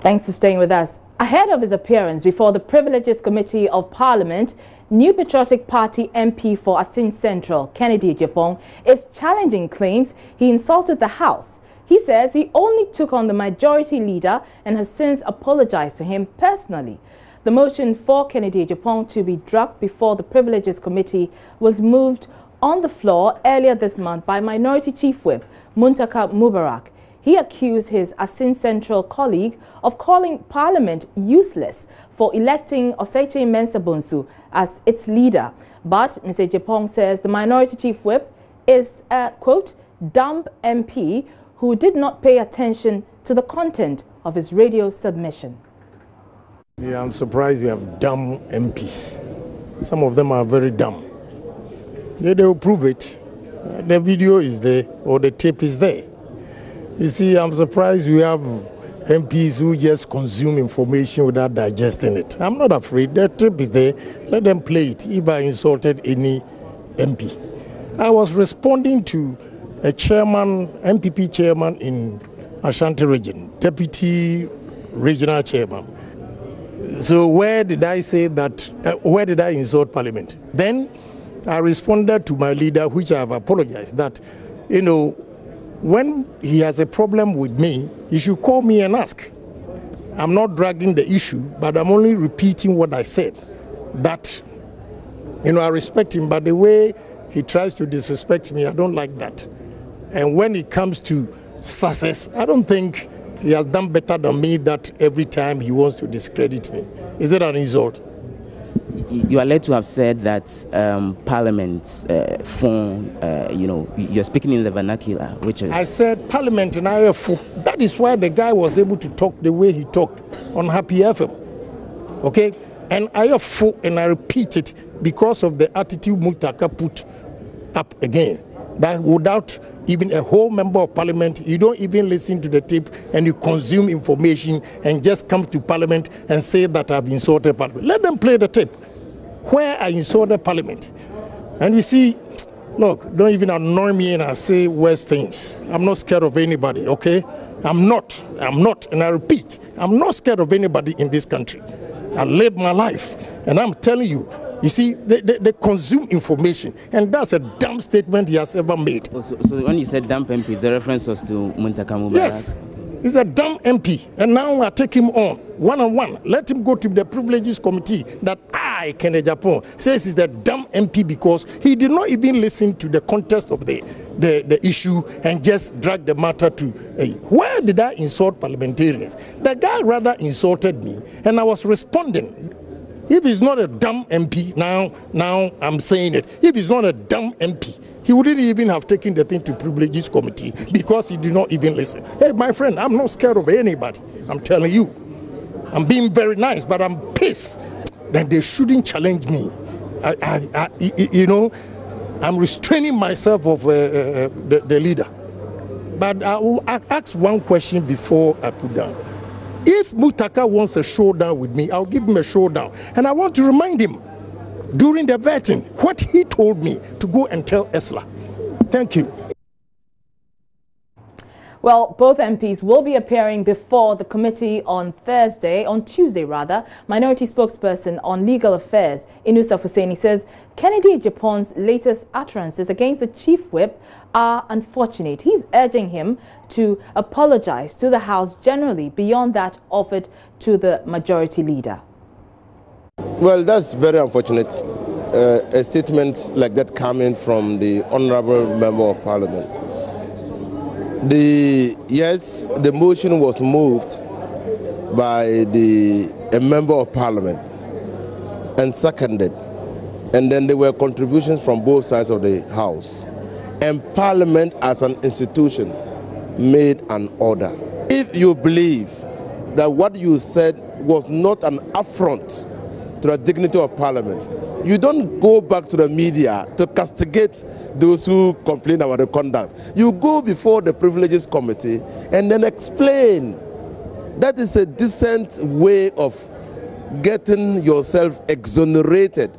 Thanks for staying with us. Ahead of his appearance before the Privileges Committee of Parliament, New Patriotic Party MP for Asin Central, Kennedy Ejapong, is challenging claims he insulted the House. He says he only took on the majority leader and has since apologized to him personally. The motion for Kennedy Ejapong to be dropped before the Privileges Committee was moved on the floor earlier this month by Minority Chief Whip Muntaka Mubarak. He accused his Asin Central colleague of calling Parliament useless for electing Oseche Mensah-Bonsu as its leader. But Mr. Ejapong says the Minority Chief Whip is a, quote, dumb MP who did not pay attention to the content of his radio submission. Yeah, I'm surprised you have dumb MPs. Some of them are very dumb. They will prove it. The video is there or the tape is there. You see, I'm surprised we have MPs who just consume information without digesting it. I'm not afraid. The tape is there. Let them play it if I insulted any MP. I was responding to a chairman, MPP chairman in Ashanti region, deputy regional chairman. So where did I say that, where did I insult Parliament? Then I responded to my leader, which I have apologized, that, you know, when he has a problem with me, he should call me and ask. I'm not dragging the issue, but I'm only repeating what I said. That, you know, I respect him, but the way he tries to disrespect me, I don't like that. And when it comes to success, I don't think he has done better than me that every time he wants to discredit me. Is it an insult? You are led to have said that Parliament's phone, you know, you're speaking in the vernacular, which is... I said Parliament and IFO. That is why the guy was able to talk the way he talked on Happy FM. Okay? And IFO, and I repeat it, because of the attitude Muntaka put up again. That without even a whole member of Parliament, you don't even listen to the tape and you consume information and just come to Parliament and say that I've insulted Parliament. Let them play the tape where I insulted Parliament. And you see, look, don't even annoy me and I say worse things. I'm not scared of anybody, okay? I'm not, and I repeat, I'm not scared of anybody in this country. I live my life, and I'm telling you, you see, they consume information, and that's a dumb statement he has ever made. Oh, so when you said dumb MP, the reference was to Muntaka Mubarak? Yes, he's a dumb MP, and now I take him on, one-on-one. Let him go to the Privileges Committee that I, Kennedy Ejapong, says he's a dumb MP because he did not even listen to the context of the issue and just drag the matter to, hey, where did I insult parliamentarians? The guy rather insulted me, and I was responding. If he's not a dumb MP, now I'm saying it. If he's not a dumb MP, he wouldn't even have taken the thing to Privileges Committee because he did not even listen. Hey, my friend, I'm not scared of anybody. I'm telling you. I'm being very nice, but I'm pissed that they shouldn't challenge me. You know, I'm restraining myself of the leader. But I will ask one question before I put down. If Muntaka wants a showdown with me, I'll give him a showdown. And I want to remind him, during the vetting, what he told me to go and tell Esla. Thank you. Well, both MPs will be appearing before the committee on Tuesday. Minority spokesperson on legal affairs, Inusa Fuseni, says Kennedy Ejapong's latest utterances against the chief whip are unfortunate. He's urging him to apologize to the House generally beyond that offered to the majority leader. Well, that's very unfortunate. A statement like that coming from the Honorable Member of Parliament. Yes, the motion was moved by a Member of Parliament and seconded. And then there were contributions from both sides of the House. And Parliament as an institution made an order. If you believe that what you said was not an affront to the dignity of Parliament, you don't go back to the media to castigate those who complain about the conduct. You go before the Privileges Committee and then explain. That is a decent way of getting yourself exonerated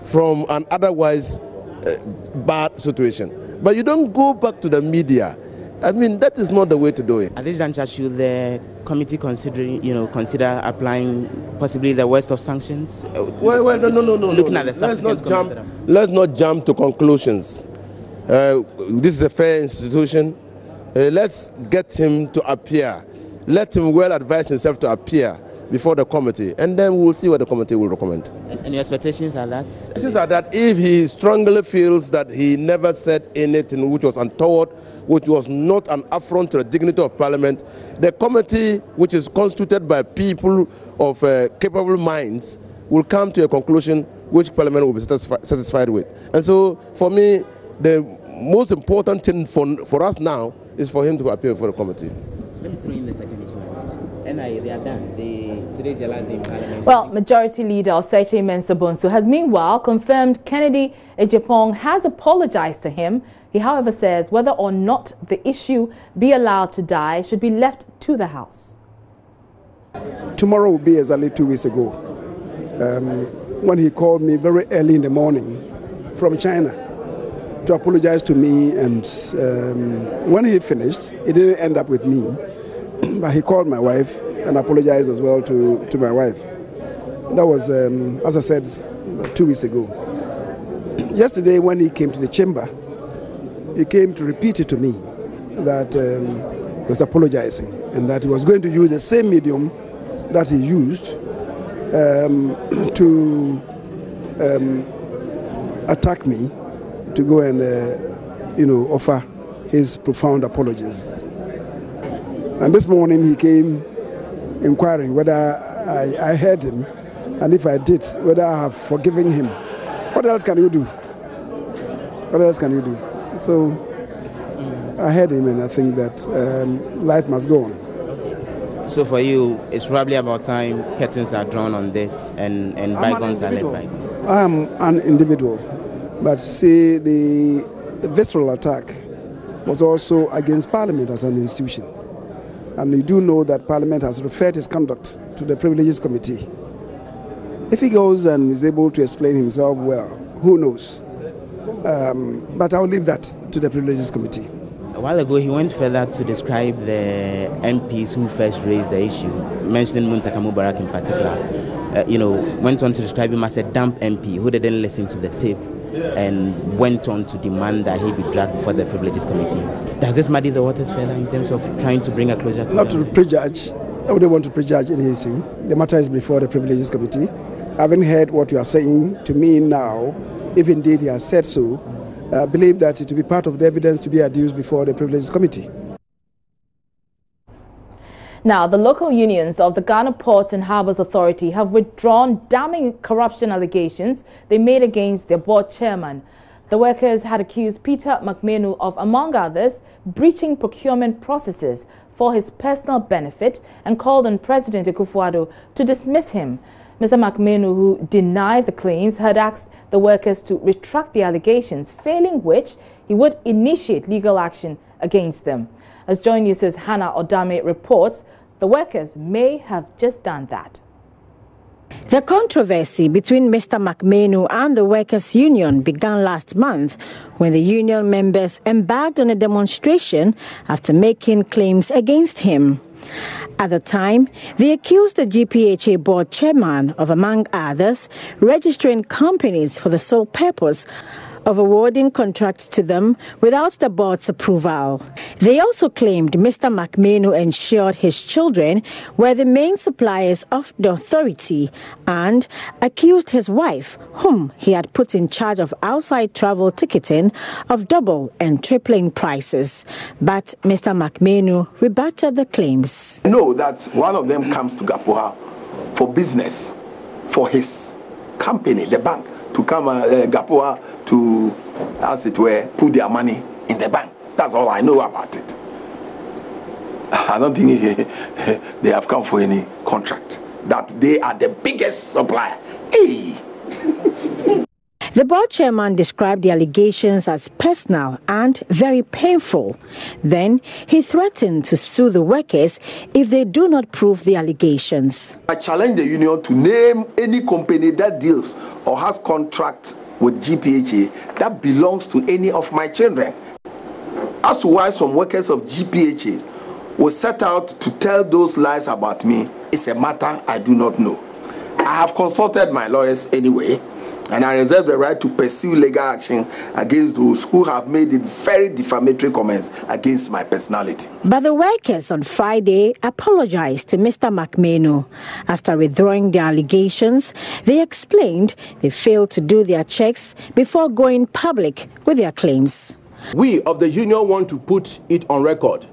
from an otherwise bad situation. But you don't go back to the media I mean, that is not the way to do it. At this juncture, should the committee consider applying possibly the worst of sanctions? Well, no. Looking at the let's not jump to conclusions. This is a fair institution. Let's get him to appear. Let him well advise himself to appear before the committee, and then we'll see what the committee will recommend. And your expectations are that? Expectations are that if he strongly feels that he never said anything which was untoward, which was not an affront to the dignity of Parliament, the committee, which is constituted by people of capable minds, will come to a conclusion which Parliament will be satisfied with. And so, for me, the most important thing for us now is for him to appear for the committee. Let me throw in the second issue. They are done. Today's the last day in Parliament. Well, Majority Leader Osei Mensah-Bonsu has meanwhile confirmed Kennedy Ejapong has apologized to him. He, however, says whether or not the issue be allowed to die should be left to the House. Tomorrow will be exactly 2 weeks ago when he called me very early in the morning from China to apologize to me, and when he finished, it didn't end up with me, but he called my wife and apologized as well to my wife. That was, as I said, 2 weeks ago. Yesterday, when he came to the chamber, he came to repeat it to me that he was apologizing and that he was going to use the same medium that he used to attack me, to go and offer his profound apologies. And this morning he came inquiring whether I heard him, and if I did, whether I have forgiven him. What else can you do? What else can you do? So I heard him, and I think that life must go on. So for you, it's probably about time curtains are drawn on this and bygones are let by. I am an individual, but see, the visceral attack was also against Parliament as an institution. And we do know that Parliament has referred his conduct to the Privileges Committee. If he goes and is able to explain himself well, who knows? But I'll leave that to the Privileges Committee. A while ago, he went further to describe the MPs who first raised the issue, mentioning Muntaka Mubarak in particular. Went on to describe him as a dumb MP who didn't listen to the tape and went on to demand that he be dragged before the Privileges Committee. Does this muddy the waters further in terms of trying to bring a closure to Not to prejudge. I wouldn't want to prejudge any issue. The matter is before the Privileges Committee. I haven't heard what you are saying to me now. If indeed he has said so, I believe that it will be part of the evidence to be adduced before the Privileges Committee. Now, the local unions of the Ghana Ports and Harbours Authority have withdrawn damning corruption allegations they made against their board chairman. The workers had accused Peter McMenu of, among others, breaching procurement processes for his personal benefit and called on President Akufo-Addo to dismiss him. Mr. McMenu, who denied the claims, had asked the workers to retract the allegations, failing which he would initiate legal action against them. As Joy News' Hannah Odame reports, the workers may have just done that. The controversy between Mr. McMenu and the Workers' Union began last month when the union members embarked on a demonstration after making claims against him. At the time, they accused the GPHA board chairman of, among others, registering companies for the sole purpose of awarding contracts to them without the board's approval. They also claimed Mr. McMenu ensured his children were the main suppliers of the authority and accused his wife, whom he had put in charge of outside travel ticketing, of double and tripling prices. But Mr. McMenu rebutted the claims. I know that one of them comes to GPHA for business, for his company, the bank, to come GPHA to, as it were, put their money in the bank. That's all I know about it. I don't think they have come for any contract. That they are the biggest supplier. Hey! The board chairman described the allegations as personal and very painful. Then he threatened to sue the workers if they do not prove the allegations. I challenge the union to name any company that deals or has contracts with GPHA that belongs to any of my children. As to why some workers of GPHA were set out to tell those lies about me is a matter I do not know. I have consulted my lawyers anyway, and I reserve the right to pursue legal action against those who have made it very defamatory comments against my personality. But the workers on Friday apologized to Mr. McMahon. After withdrawing their allegations, they explained they failed to do their checks before going public with their claims. We of the union want to put it on record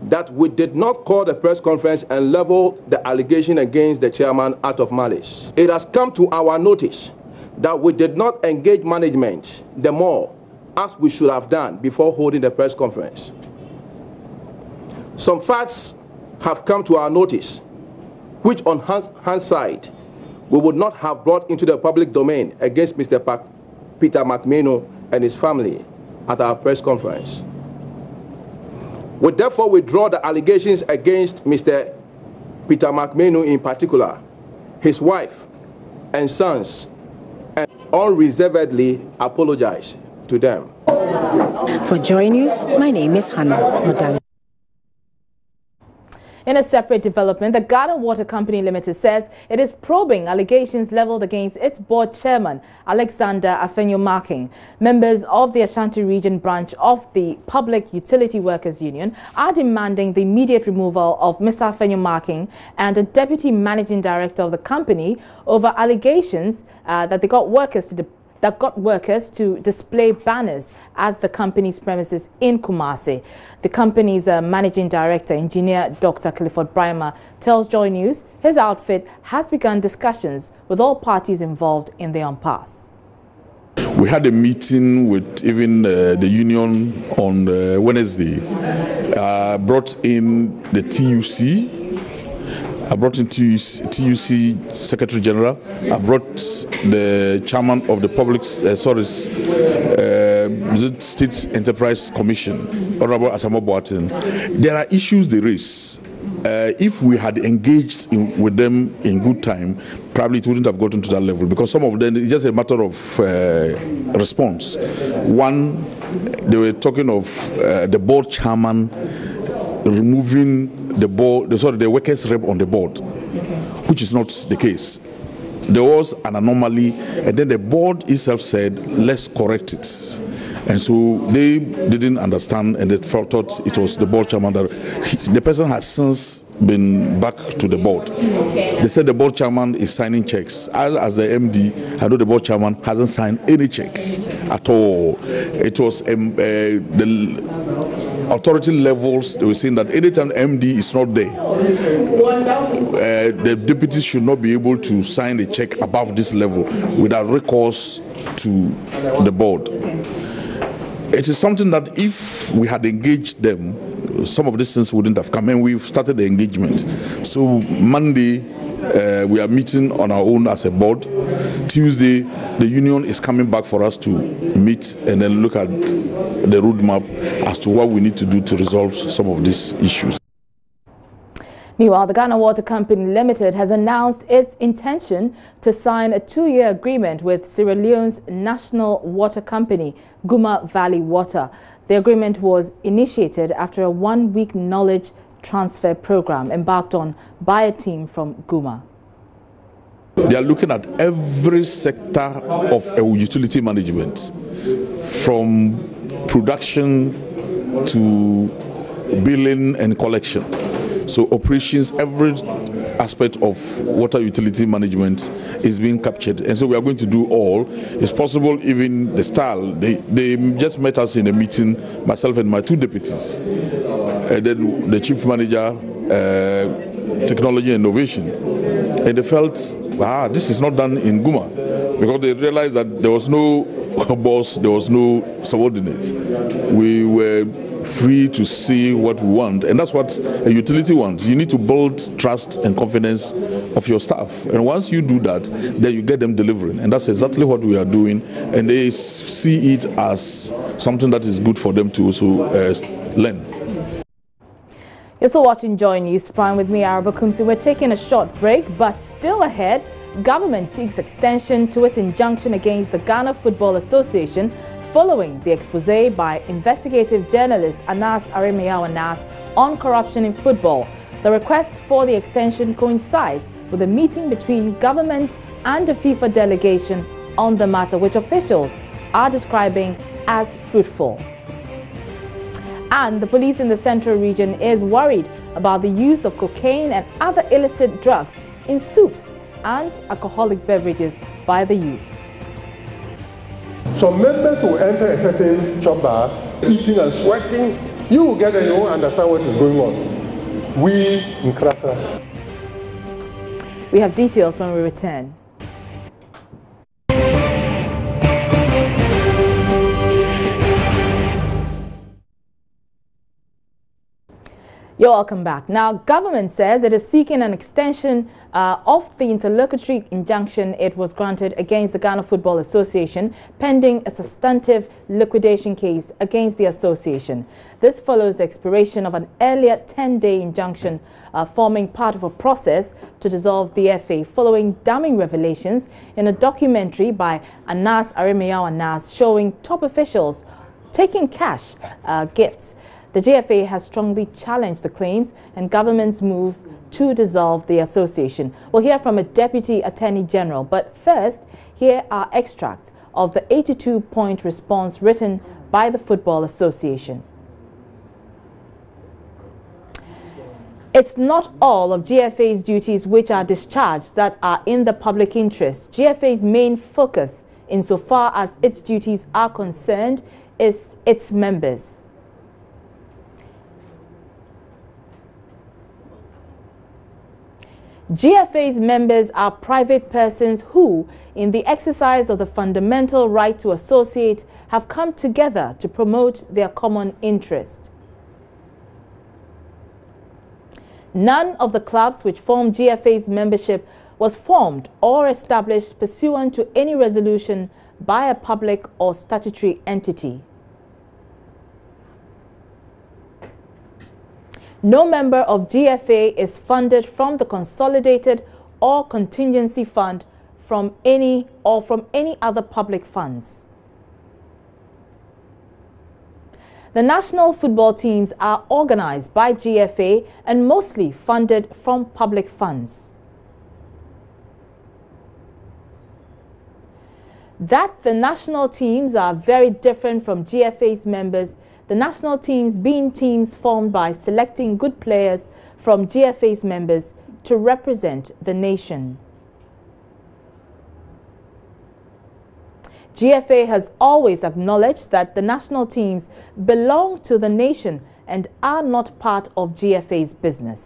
that we did not call the press conference and level the allegation against the chairman out of malice. It has come to our notice that we did not engage management the more as we should have done before holding the press conference. Some facts have come to our notice, which on hindsight we would not have brought into the public domain against Mr. Peter McMahon and his family at our press conference. We therefore withdraw the allegations against Mr. Peter McMahon in particular, his wife and sons, and unreservedly apologize to them. For Joy News, my name is Hannah Odang. In a separate development, the Ghana Water Company Limited says it is probing allegations leveled against its board chairman, Alexander Afenyo-Marking. Members of the Ashanti Region branch of the Public Utility Workers Union are demanding the immediate removal of Mr. Afenyo-Marking and the Deputy Managing Director of the company over allegations that got workers to display banners at the company's premises in Kumasi. The company's managing director, engineer Dr. Clifford Brima, tells Joy News his outfit has begun discussions with all parties involved in the impasse. We had a meeting with even the union on Wednesday. Brought in the TUC. I brought in TUC Secretary General. I brought the chairman of the Public State Enterprise Commission, Honorable Asamo Boateng. There are issues they raise. If we had engaged with them in good time, probably it wouldn't have gotten to that level, because some of them, it's just a matter of response. One, they were talking of the board chairman removing the workers' rep on the board, which is not the case. There was an anomaly, and then the board itself said, let's correct it. And so they didn't understand, and they thought it was the board chairman that the person has since been back to the board. They said the board chairman is signing checks. As the MD, I know the board chairman hasn't signed any check at all. It was the authority levels, they were saying that anytime MD is not there, the deputies should not be able to sign a check above this level without recourse to the board. It is something that if we had engaged them, some of these things wouldn't have come, and we've started the engagement. So Monday, we are meeting on our own as a board. Tuesday, the union is coming back for us to meet and then look at the roadmap as to what we need to do to resolve some of these issues. Meanwhile, the Ghana Water Company Limited has announced its intention to sign a 2-year agreement with Sierra Leone's national water company, Guma Valley Water. The agreement was initiated after a 1-week knowledge transfer program embarked on by a team from Guma. They are looking at every sector of utility management, from production to billing and collection. So operations, every aspect of water utility management is being captured. And so we are going to do all. It's possible even the style. They just met us in a meeting, myself and my 2 deputies. And then the chief manager, technology and innovation. And they felt, this is not done in Guma. Because they realized that there was no boss, there was no subordinates. We were free to see what we want, and that's what a utility wants. You need to build trust and confidence of your staff, and once you do that, then you get them delivering, and that's exactly what we are doing, and they see it as something that is good for them to also learn. You're still watching Joy News Prime with me, Araba Kumsi. We're taking a short break, but still ahead, government seeks extension to its injunction against the Ghana Football Association following the expose by investigative journalist Anas Aremeyaw Anas on corruption in football. The request for the extension coincides with a meeting between government and the FIFA delegation on the matter, which officials are describing as fruitful. And the police in the central region is worried about the use of cocaine and other illicit drugs in soups and alcoholic beverages by the youth. Some members will enter a certain shop bar, eating and sweating. You will get there, you won't understand what is going on. We in Krakra. We have details when we return. You're welcome back. Now, government says it is seeking an extension of the interlocutory injunction it was granted against the Ghana Football Association, pending a substantive liquidation case against the association. This follows the expiration of an earlier 10-day injunction forming part of a process to dissolve the FA following damning revelations in a documentary by Anas Aremeyaw Anas showing top officials taking cash gifts. The GFA has strongly challenged the claims and government's moves to dissolve the association. We'll hear from a Deputy Attorney General, but first, here are extracts of the 82-point response written by the Football Association. It's not all of GFA's duties which are discharged that are in the public interest. GFA's main focus, insofar as its duties are concerned, is its members. GFA's members are private persons who, in the exercise of the fundamental right to associate, have come together to promote their common interest. None of the clubs which form GFA's membership was formed or established pursuant to any resolution by a public or statutory entity. No member of GFA is funded from the consolidated or contingency fund from any other public funds. The national football teams are organized by GFA and mostly funded from public funds. That the national teams are very different from GFA's members, the national teams being teams formed by selecting good players from GFA's members to represent the nation. GFA has always acknowledged that the national teams belong to the nation and are not part of GFA's business.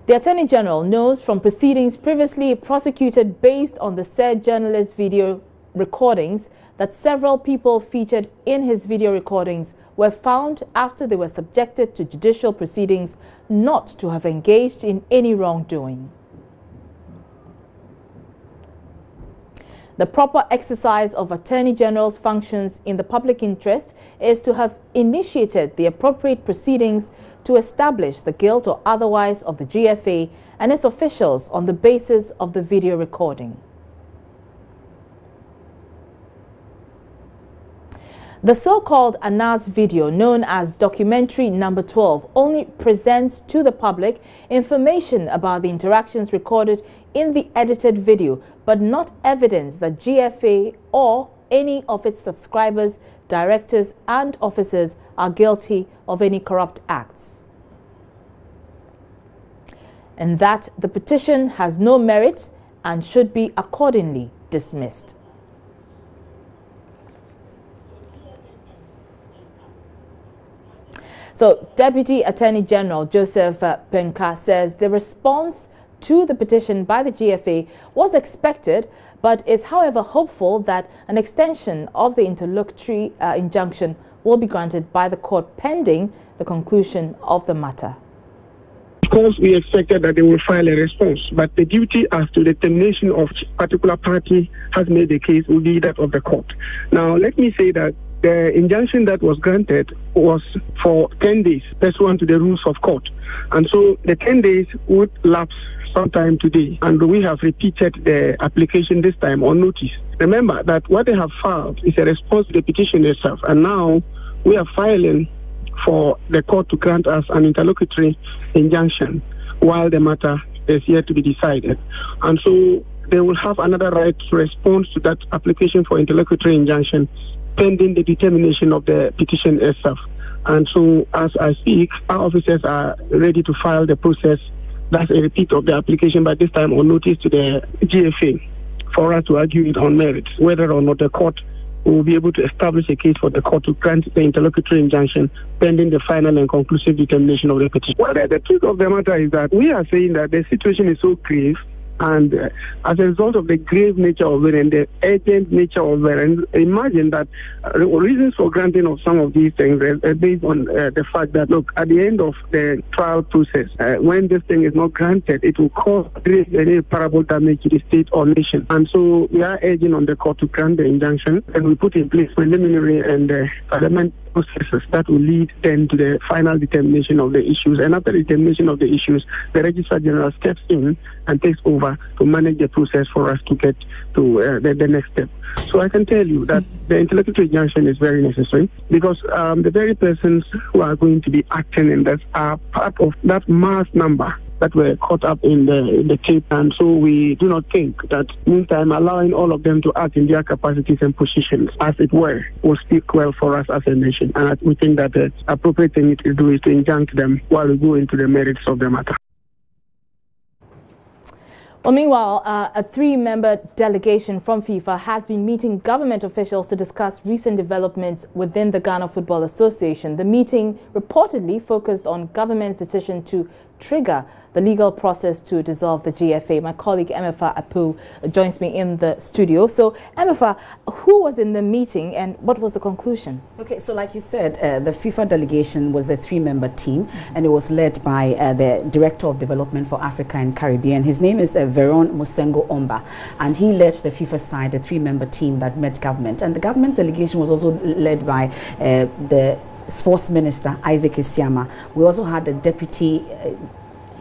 The Attorney General knows from proceedings previously prosecuted based on the said journalist's video recordings that several people featured in his video recordings were found after they were subjected to judicial proceedings not to have engaged in any wrongdoing. The proper exercise of Attorney General's functions in the public interest is to have initiated the appropriate proceedings to establish the guilt or otherwise of the GFA and its officials on the basis of the video recording. The so-called Anas video, known as documentary number 12, only presents to the public information about the interactions recorded in the edited video, but not evidence that GFA or any of its subscribers, directors and officers are guilty of any corrupt acts. And that the petition has no merit and should be accordingly dismissed. So, Deputy Attorney General Joseph Penka says the response to the petition by the GFA was expected, but is however hopeful that an extension of the interlocutory injunction will be granted by the court pending the conclusion of the matter. Of course, we expected that they will file a response, but the duty as to the termination of particular party has made the case will be that of the court. Now, let me say that the injunction that was granted was for 10 days, pursuant to the rules of court. And so the 10 days would lapse sometime today. And we have repeated the application this time on notice. Remember that what they have filed is a response to the petition itself. And now we are filing for the court to grant us an interlocutory injunction while the matter is yet to be decided. And so they will have another right to respond to that application for interlocutory injunction pending the determination of the petition itself. And so as I speak, our officers are ready to file the process. That's a repeat of the application, but this time on notice to the GFA for us to argue it on merits, whether or not the court will be able to establish a case for the court to grant the interlocutory injunction pending the final and conclusive determination of the petition. Well, the truth of the matter is that we are saying that the situation is so grave, and as a result of the grave nature of it and the urgent nature of it, and imagine that reasons for granting of some of these things are based on the fact that, look, at the end of the trial process, when this thing is not granted, it will cause irreparable damage to the state or nation. And so we are urging on the court to grant the injunction, and we put in place preliminary and parliament processes that will lead then to the final determination of the issues. And after the determination of the issues, the Registrar General steps in and takes over to manage the process for us to get to the next step. So I can tell you that the interlocutory injunction is very necessary because the very persons who are going to be acting in this are part of that mass number that were caught up in the tape, and so we do not think that meantime allowing all of them to act in their capacities and positions, as it were, will speak well for us as a nation. And we think that the appropriate thing to do is to injunct them while we go into the merits of the matter. Well, meanwhile, a three-member delegation from FIFA has been meeting government officials to discuss recent developments within the Ghana Football Association. The meeting reportedly focused on government's decision to trigger the legal process to dissolve the GFA. My colleague Emefa Apu joins me in the studio. So, Emefa, who was in the meeting and what was the conclusion? Okay, so like you said, the FIFA delegation was a three-member team, and it was led by the Director of Development for Africa and Caribbean. His name is Veron Mosengo Omba, and he led the FIFA side, the three-member team that met government. And the government delegation was also led by the Sports Minister, Isaac Isiama. We also had the Deputy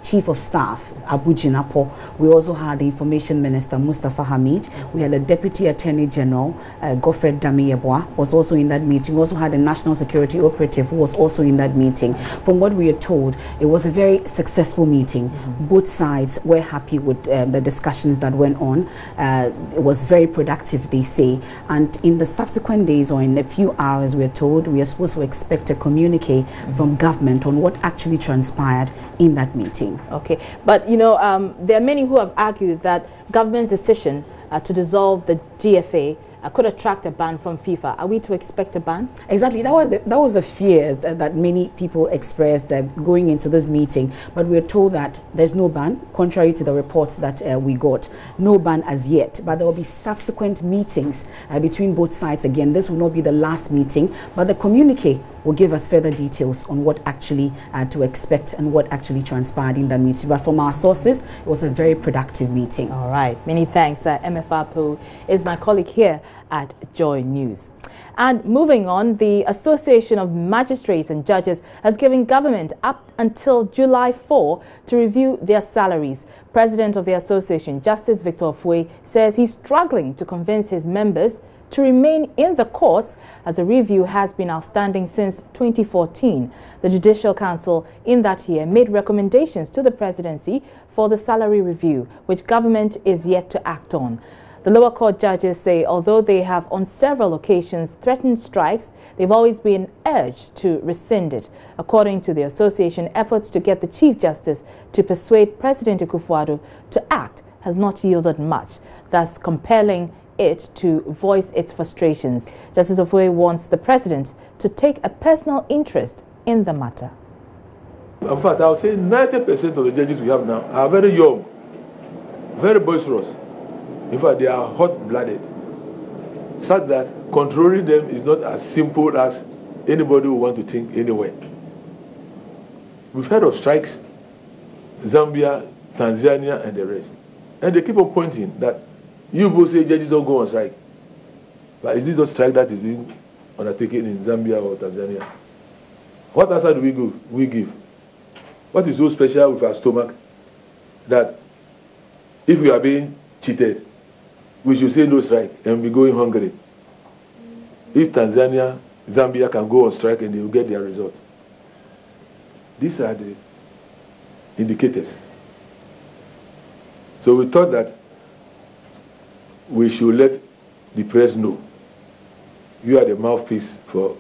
Chief of Staff, Abu Jinapo. We also had the Information Minister, Mustafa Hamid. We had the Deputy Attorney General, Godfred Dami-Yeboah, was also in that meeting. We also had the National Security Operative, who was also in that meeting. From what we are told, it was a very successful meeting. Both sides were happy with the discussions that went on. It was very productive, they say. And in the subsequent days, or in a few hours, we are told, we are supposed to expect a communique from government on what actually transpired in that meeting. Okay, but you know, there are many who have argued that government's decision to dissolve the GFA could attract a ban from FIFA. Are we to expect a ban? Exactly. That was the fears that many people expressed going into this meeting. But we're told that there's no ban, contrary to the reports that we got. No ban as yet. But there will be subsequent meetings between both sides. Again, this will not be the last meeting, but the communique will give us further details on what actually to expect and what actually transpired in that meeting. But from our sources, it was a very productive meeting. All right. Many thanks. Emefa Apu is my colleague here at Joy News. And moving on, the Association of Magistrates and Judges has given government up until July 4 to review their salaries. President of the association, Justice Victor Ofue, says he's struggling to convince his members to remain in the courts as a review has been outstanding since 2014. The Judicial Council in that year made recommendations to the presidency for the salary review, which government is yet to act on. The lower court judges say although they have on several occasions threatened strikes, they've always been urged to rescind it. According to the association, efforts to get the Chief Justice to persuade President Akufo-Addo to act has not yielded much, thus compelling it to voice its frustrations. Justice Ofue wants the President to take a personal interest in the matter. In fact, I would say 90% of the judges we have now are very young, very boisterous. In fact, they are hot-blooded, such that controlling them is not as simple as anybody would want to think anywhere. We've heard of strikes, Zambia, Tanzania, and the rest. And they keep on pointing that you both say judges don't go on strike. But is this the strike that is being undertaken in Zambia or Tanzania. What answer do we give? What is so special with our stomach that if we are being cheated, we should say no strike and be going hungry? If Tanzania, Zambia can go on strike and they will get their result. These are the indicators. So we thought that we should let the press know. You are the mouthpiece for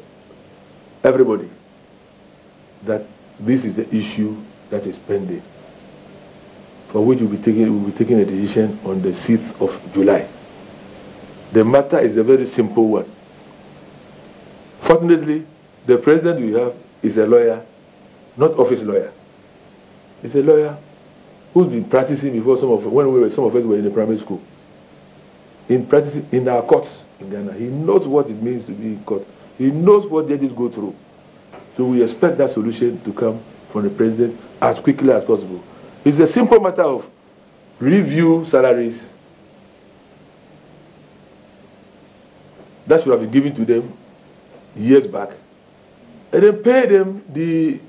everybody, that this is the issue that is pending, for which we'll be taking a decision on the 6th of July. The matter is a very simple one. Fortunately, the president we have is a lawyer, not office lawyer. He's a lawyer who's been practicing before some of us were in the primary school. In practicing in our courts in Ghana, he knows what it means to be in court. He knows what judges go through. So we expect that solution to come from the president as quickly as possible. It's a simple matter of review salaries that should have been given to them years back, and then pay them the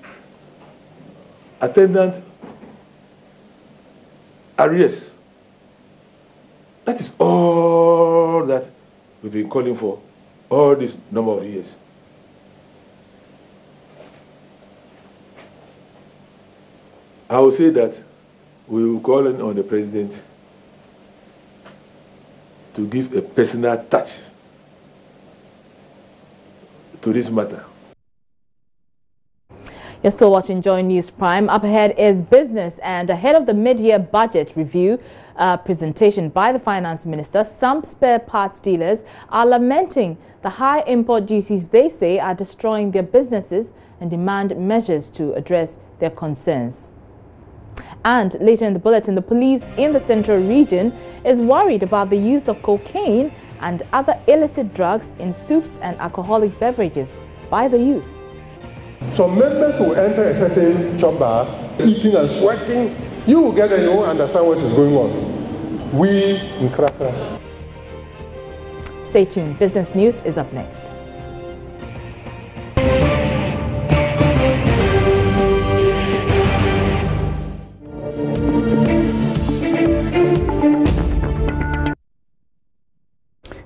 attendant arrears. That is all that we've been calling for all this number of years. I will say that we will call on the president to give a personal touch to this matter. You're still watching Joy News Prime. Up ahead is business, and ahead of the mid-year budget review presentation by the finance minister, some spare parts dealers are lamenting the high import duties they say are destroying their businesses and demand measures to address their concerns. And later in the bulletin, the police in the central region is worried about the use of cocaine and other illicit drugs in soups and alcoholic beverages by the youth. Some members will enter a certain shop bar, eating and sweating. You will get there, you won't understand what is going on. We in Krakra. Stay tuned. Business News is up next.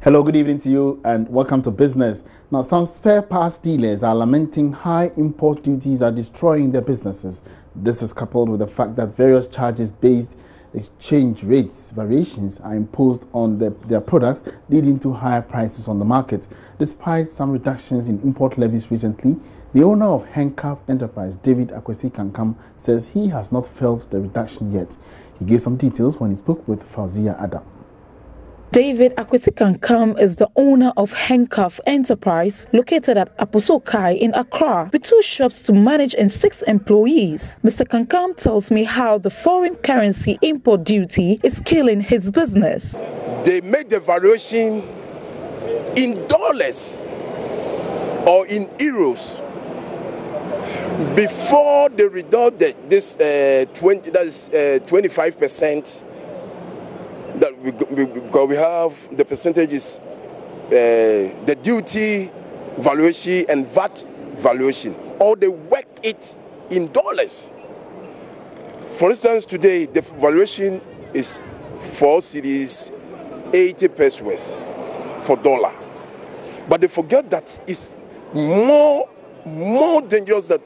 Hello, good evening to you and welcome to business. Now, some spare parts dealers are lamenting high import duties are destroying their businesses. This is coupled with the fact that various charges-based exchange rates variations are imposed on their products, leading to higher prices on the market. Despite some reductions in import levies recently, the owner of Handcuff Enterprise, David Akwesi Kankam, says he has not felt the reduction yet. He gave some details when he spoke with Fauzia Adam. David Akwesi Kankam is the owner of Handcuff Enterprise, located at Aposokai in Accra, with 2 shops to manage and 6 employees. Mr. Kankam tells me how the foreign currency import duty is killing his business. They make the valuation in dollars or in euros before they reduce this 25%. That we have the percentages, the duty valuation and VAT valuation, or they work it in dollars. For instance, today the valuation is 4 cedis, 80 pesos for dollar. But they forget that it's more dangerous that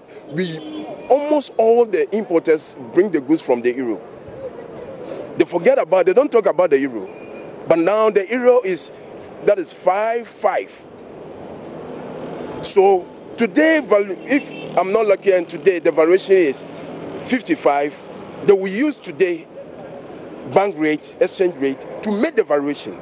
almost all the importers bring the goods from the Europe. They don't talk about the euro. But now the euro is 5.5. So today, if I'm not lucky and today the valuation is 55, they will use today bank rate, exchange rate to make the valuation.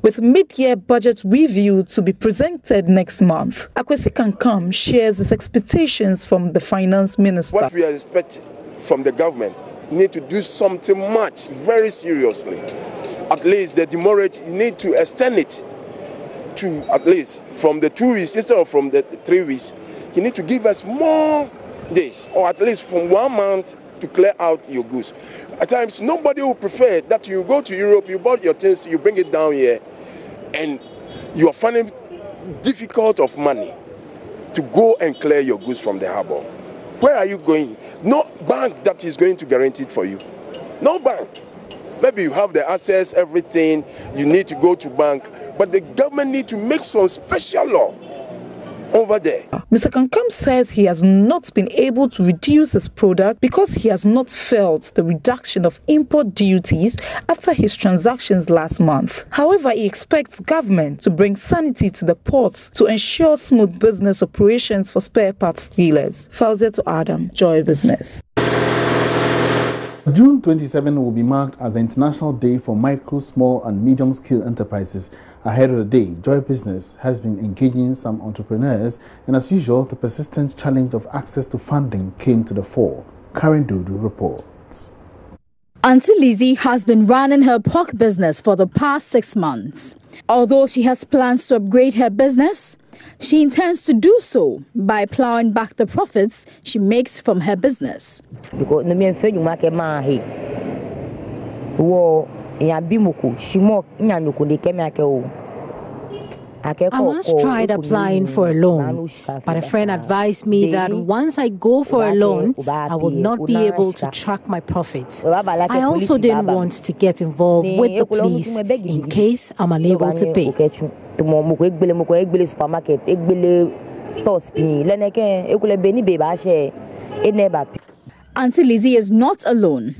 With mid-year budget review to be presented next month, Akwesi Kankam shares his expectations from the finance minister. What we are expecting from the government need to do something much, very seriously. At least the demurrage, you need to extend it to at least from the 2 weeks instead of from the 3 weeks. You need to give us more days, or at least from 1 month to clear out your goods. At times, nobody will prefer that you go to Europe, you bought your things, you bring it down here, and you are finding difficult of money to go and clear your goods from the harbor. Where are you going? No bank that is going to guarantee it for you. No bank. Maybe you have the access, everything, you need to go to bank, but the government need to make some special law over there. Mr. Kankam says he has not been able to reduce his product because he has not felt the reduction of import duties after his transactions last month. However, he expects government to bring sanity to the ports to ensure smooth business operations for spare parts dealers. Fauziya to Adam, Joy Business. June 27 will be marked as the International Day for Micro, Small and Medium-Scale Enterprises. Ahead of the day, Joy Business has been engaging some entrepreneurs, and as usual, the persistent challenge of access to funding came to the fore. Karen Dudu reports. Auntie Lizzie has been running her pork business for the past 6 months. Although she has plans to upgrade her business, she intends to do so by plowing back the profits she makes from her business. I once tried applying for a loan, but a friend advised me that once I go for a loan, I would not be able to track my profits. I also didn't want to get involved with the police in case I'm unable to pay. Auntie Lizzie is not alone.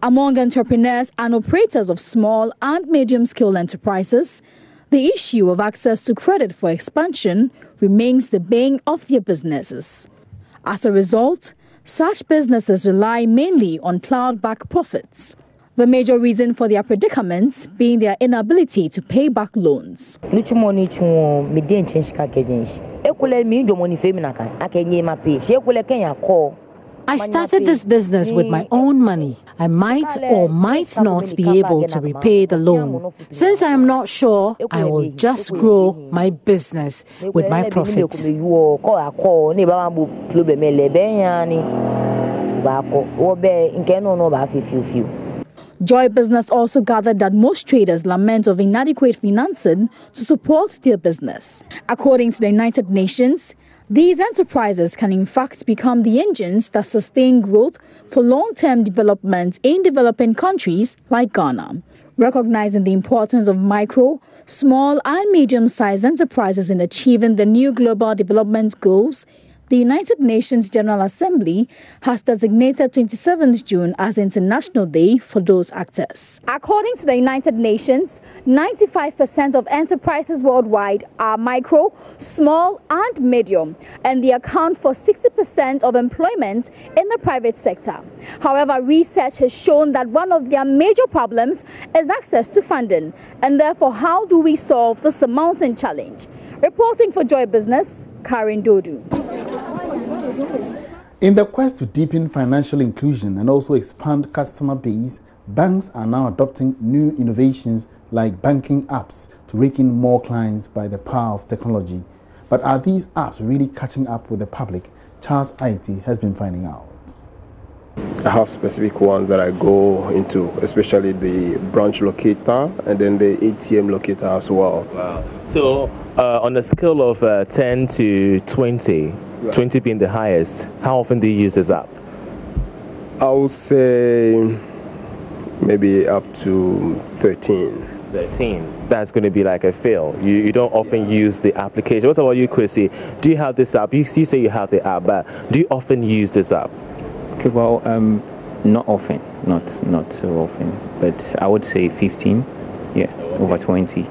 Among entrepreneurs and operators of small and medium-scale enterprises, the issue of access to credit for expansion remains the bane of their businesses. As a result, such businesses rely mainly on plowed-back profits. The major reason for their predicaments being their inability to pay back loans. I started this business with my own money. I might or might not be able to repay the loan. Since I am not sure, I will just grow my business with my profit. Joy Business also gathered that most traders lament of inadequate financing to support their business. According to the United Nations, these enterprises can in fact become the engines that sustain growth for long-term development in developing countries like Ghana. Recognizing the importance of micro, small and medium-sized enterprises in achieving the new global development goals, the United Nations General Assembly has designated 27th June as International Day for those actors. According to the United Nations, 95% of enterprises worldwide are micro, small and medium, and they account for 60% of employment in the private sector. However, research has shown that one of their major problems is access to funding, and therefore how do we solve this mounting challenge? Reporting for Joy Business, Karen Dodu. In the quest to deepen financial inclusion and also expand customer base, banks are now adopting new innovations like banking apps to rake in more clients by the power of technology. But are these apps really catching up with the public? Charles Aiti has been finding out. I have specific ones that I go into, especially the branch locator and then the ATM locator as well. Wow. So on a scale of 10 to 20, right, 20 being the highest, how often do you use this app? I would say maybe up to 13. 13. That's going to be like a fail. You don't often use the application. What about you, Chrissy? Do you have this app? You say you have the app, but do you often use this app? Okay, well, not often, not so often, but I would say 15, yeah, over 20,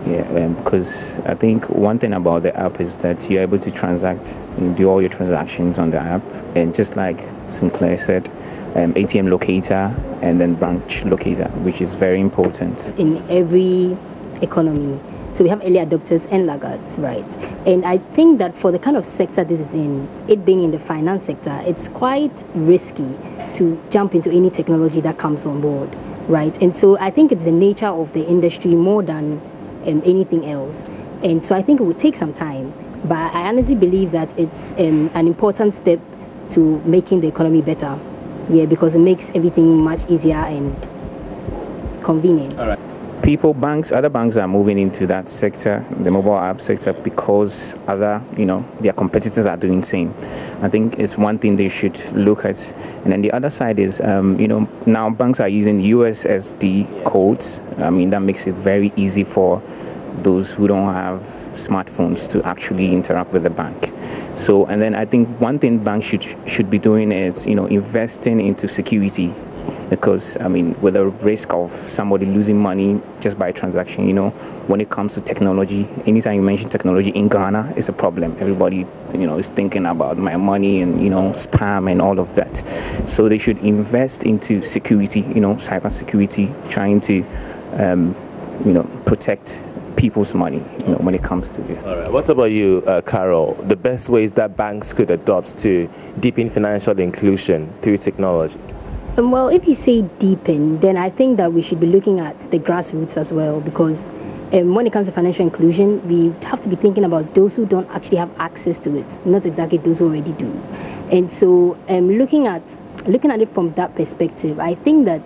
yeah, because I think one thing about the app is that you're able to transact, do all your transactions on the app, and just like Sinclair said, ATM locator and then branch locator, which is very important. In every economy, so we have early adopters and laggards, right? And I think that for the kind of sector this is in, it being in the finance sector, it's quite risky to jump into any technology that comes on board, right? And so I think it's the nature of the industry more than anything else. And so I think it would take some time, but I honestly believe that it's an important step to making the economy better, yeah, because it makes everything much easier and convenient. All right. other banks are moving into that sector, the mobile app sector, because other, their competitors are doing the same. I think it's one thing they should look at. And then the other side is, now banks are using USSD codes. I mean, that makes it very easy for those who don't have smartphones to actually interact with the bank. So, and then I think one thing banks should be doing is, investing into security. Because, I mean, with the risk of somebody losing money just by a transaction, when it comes to technology, anytime you mention technology in Ghana, it's a problem. Everybody, is thinking about my money and, spam and all of that. So they should invest into security, cyber security, trying to, protect people's money, when it comes to it. All right. What about you, Carol? The best ways that banks could adopt to deepen financial inclusion through technology? Well, if you say deepen, then I think that we should be looking at the grassroots as well, because when it comes to financial inclusion, we have to be thinking about those who don't actually have access to it, not exactly those who already do. And so looking at it from that perspective, I think that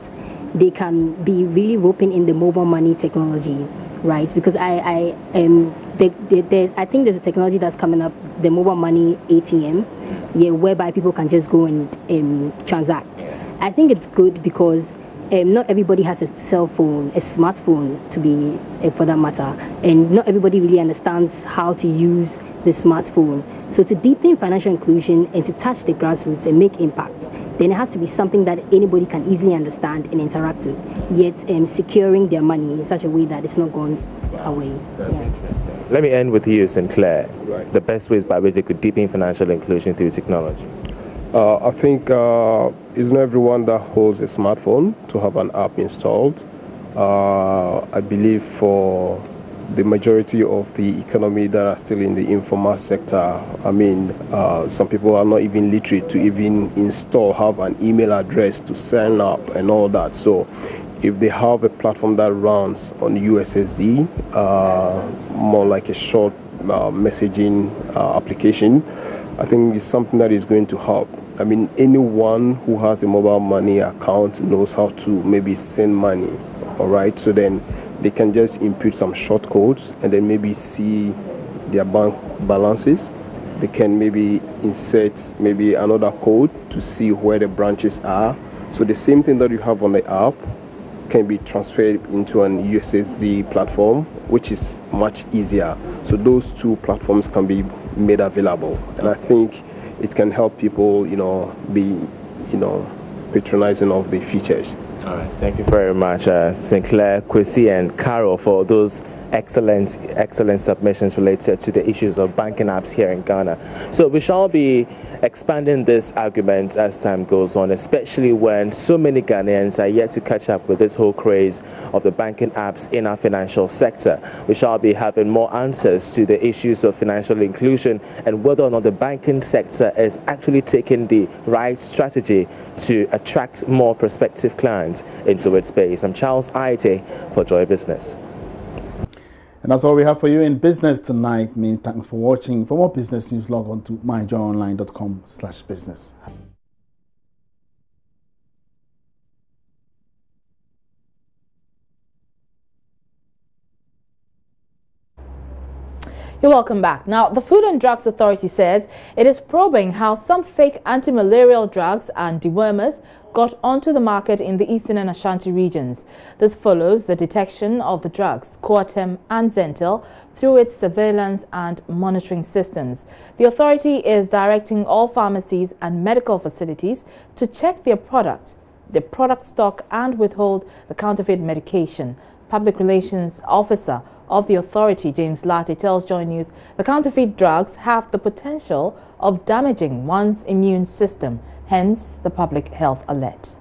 they can be really roping in the mobile money technology, right? Because I think there's a technology that's coming up, the mobile money ATM, whereby people can just go and transact. I think it's good because not everybody has a cell phone, a smartphone to be, for that matter, and not everybody really understands how to use the smartphone. So to deepen financial inclusion and to touch the grassroots and make impact, then it has to be something that anybody can easily understand and interact with, yet securing their money in such a way that it's not going away. That's interesting. Let me end with you, Sinclair. Right. The best ways by which they could deepen financial inclusion through technology. I think it's not everyone that holds a smartphone to have an app installed. I believe for the majority of the economy that are still in the informal sector, I mean, some people are not even literate to even have an email address to sign up and all that. So if they have a platform that runs on USSD, more like a short messaging application, I think it's something that is going to help. I mean, anyone who has a mobile money account knows how to maybe send money, all right? So then they can just input some short codes and then maybe see their bank balances. They can maybe insert maybe another code to see where the branches are. So the same thing that you have on the app can be transferred into an USSD platform, which is much easier. So those two platforms can be made available. And I think it can help people, be, patronizing of the features. All right. Thank you very much, Sinclair, Kwesi, and Carol, for those excellent submissions related to the issues of banking apps here in Ghana. So we shall be expanding this argument as time goes on, especially when so many Ghanaians are yet to catch up with this whole craze of the banking apps in our financial sector. We shall be having more answers to the issues of financial inclusion and whether or not the banking sector is actually taking the right strategy to attract more prospective clients into its space. I'm Charles Aite for Joy Business. And that's all we have for you in business tonight. Thanks for watching. For more business news, log on to myjoyonline.com/business. You're welcome back. Now, the Food and Drugs Authority says it is probing how some fake anti-malarial drugs and dewormers got onto the market in the Eastern and Ashanti regions. This follows the detection of the drugs, Contempt and Zentil, through its surveillance and monitoring systems. The authority is directing all pharmacies and medical facilities to check their product stock and withhold the counterfeit medication. Public Relations Officer of the authority, James Latte, tells Joy News the counterfeit drugs have the potential of damaging one's immune system, hence the public health alert.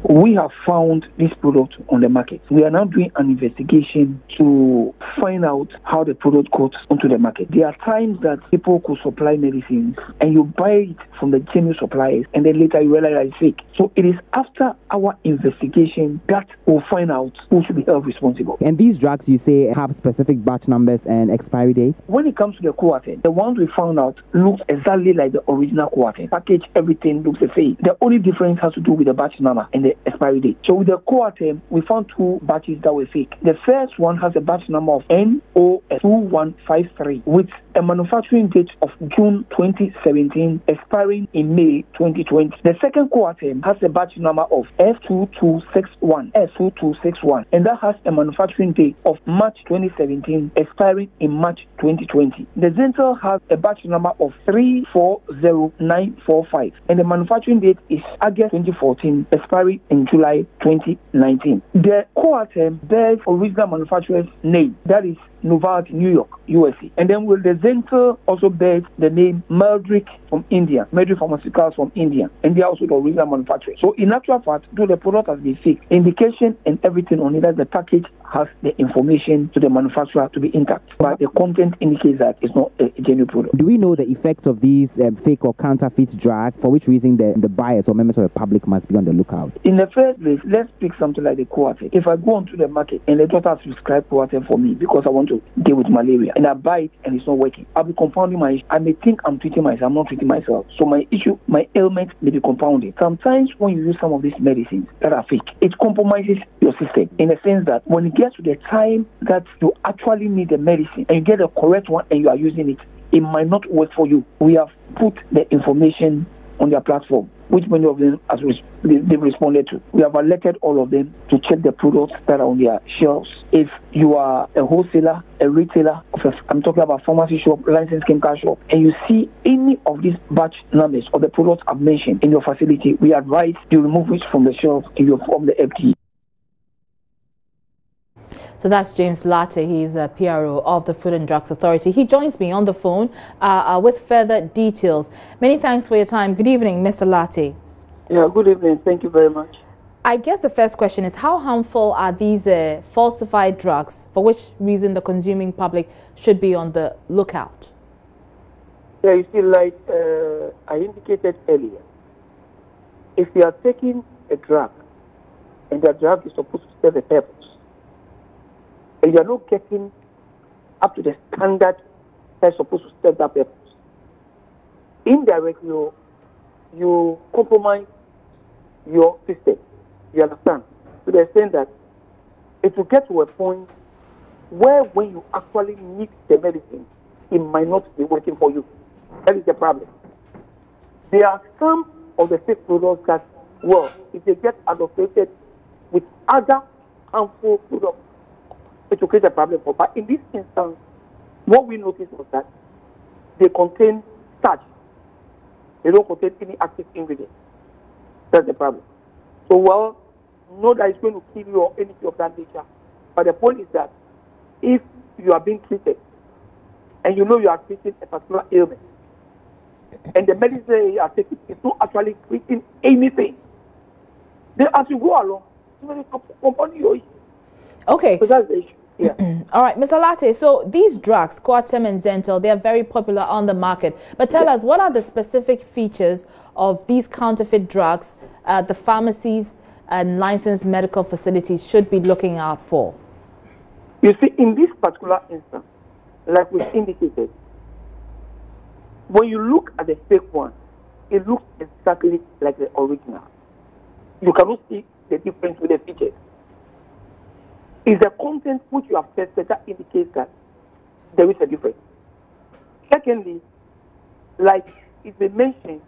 We have found this product on the market. We are now doing an investigation to find out how the product got onto the market. There are times that people could supply medicines and you buy it from the genuine suppliers and then later you realize it's fake. So it is after our investigation that we'll find out who should be held responsible. And these drugs, you say, have specific batch numbers and expiry date? When it comes to the Coartem, the ones we found out look exactly like the original Coartem. Package, everything looks the same. The only difference has to do with the batch number and the the expiry date. So with the Coatem, we found 2 batches that were fake. The first one has a batch number of NOS2153 with a manufacturing date of June 2017, expiring in May 2020. The second Coatem has a batch number of F2261, and that has a manufacturing date of March 2017, expiring in March 2020. The Zentel has a batch number of 340945, and the manufacturing date is August 2014, expiring in July 2019. The Coatem bears original manufacturer's name, that is Novartis, New York, USA. And then the Zentel also bears the name Merdrick from India, Merdrick Pharmaceuticals from India, and they are also the original manufacturer. So in actual fact, though the product has been fake, indication and everything on it, that the package has the information to the manufacturer to be intact, but the content indicates that it's not a genuine product. Do we know the effects of these fake or counterfeit drugs, for which reason the buyers or members of the public must be on the lookout? In the first place, let's pick something like the Coatem. If I go onto the market and the doctor has prescribed Coatem for me because I want to deal with malaria, and I buy it and it's not working, I'll be compounding my issue. I may think I'm treating myself, I'm not treating myself. So my issue, my ailment may be compounded. Sometimes when you use some of these medicines that are fake, it compromises your system in the sense that when it gets to the time that you actually need the medicine and you get the correct one and you are using it, it might not work for you. We have put the information on their platform, which many of them they've responded to. We have alerted all of them to check the products that are on their shelves. If you are a wholesaler, a retailer, I'm talking about pharmacy shop, licensed chemical shop, and you see any of these batch numbers of the products I've mentioned in your facility, we advise you remove it from the shelf and you inform the FDA. So that's James Latte. He's a PRO of the Food and Drugs Authority. He joins me on the phone with further details. Many thanks for your time. Good evening, Mr. Latte. Yeah, good evening. Thank you very much. I guess the first question is, how harmful are these falsified drugs, for which reason the consuming public should be on the lookout? Yeah, you see, like I indicated earlier, if you are taking a drug and the drug is supposed to serve a purpose, and you are not getting up to the standard that's supposed to serve that purpose, indirectly you compromise your system. You understand? To the extent that it will get to a point where when you actually need the medicine, it might not be working for you. That is the problem. There are some of the fake products that, well, if they get associated with other harmful products, it will create a problem for. But in this instance, what we noticed was that they contain starch. They don't contain any active ingredient. That's the problem. So, well, know that it's going to kill you or anything of that nature. But the point is that if you are being treated and you know you are treating a particular ailment, and the medicine you are taking is not actually treating anything, then as you go along, you will compound your issue. Okay. So that's the issue. Yeah. All right, Mr. Latte, so these drugs, Coatem and Zentel, they are very popular on the market. But tell us, what are the specific features of these counterfeit drugs the pharmacies and licensed medical facilities should be looking out for? You see, in this particular instance, like we indicated, when you look at the fake one, it looks exactly like the original. You cannot see the difference with the features. Is the content which you have tested that indicates that there is a difference. Secondly, like it's been mentioned,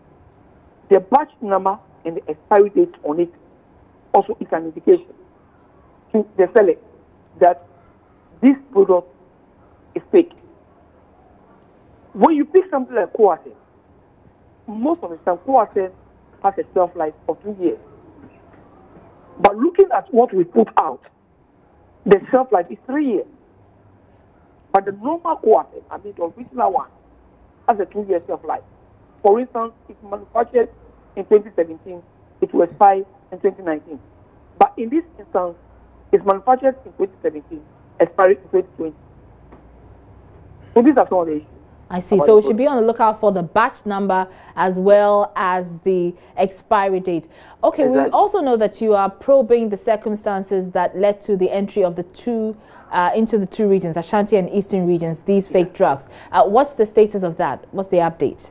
the batch number and the expiry date on it also is an indication to the seller that this product is fake. When you pick something like Coatem, most of the time Coatem has a shelf life of 2 years. But looking at what we put out, the shelf life is 3 years. But the normal Coatem, I mean the original one, has a 2-year shelf life. For instance, it's manufactured in 2017, it will expire in 2019. But in this instance, it's manufactured in 2017, expired in 2020. So these are some of the issues. I see. So we should be on the lookout for the batch number as well as the expiry date. Okay, exactly. We also know that you are probing the circumstances that led to the entry of the into the two regions, Ashanti and Eastern regions, these fake drugs. What's the status of that? What's the update?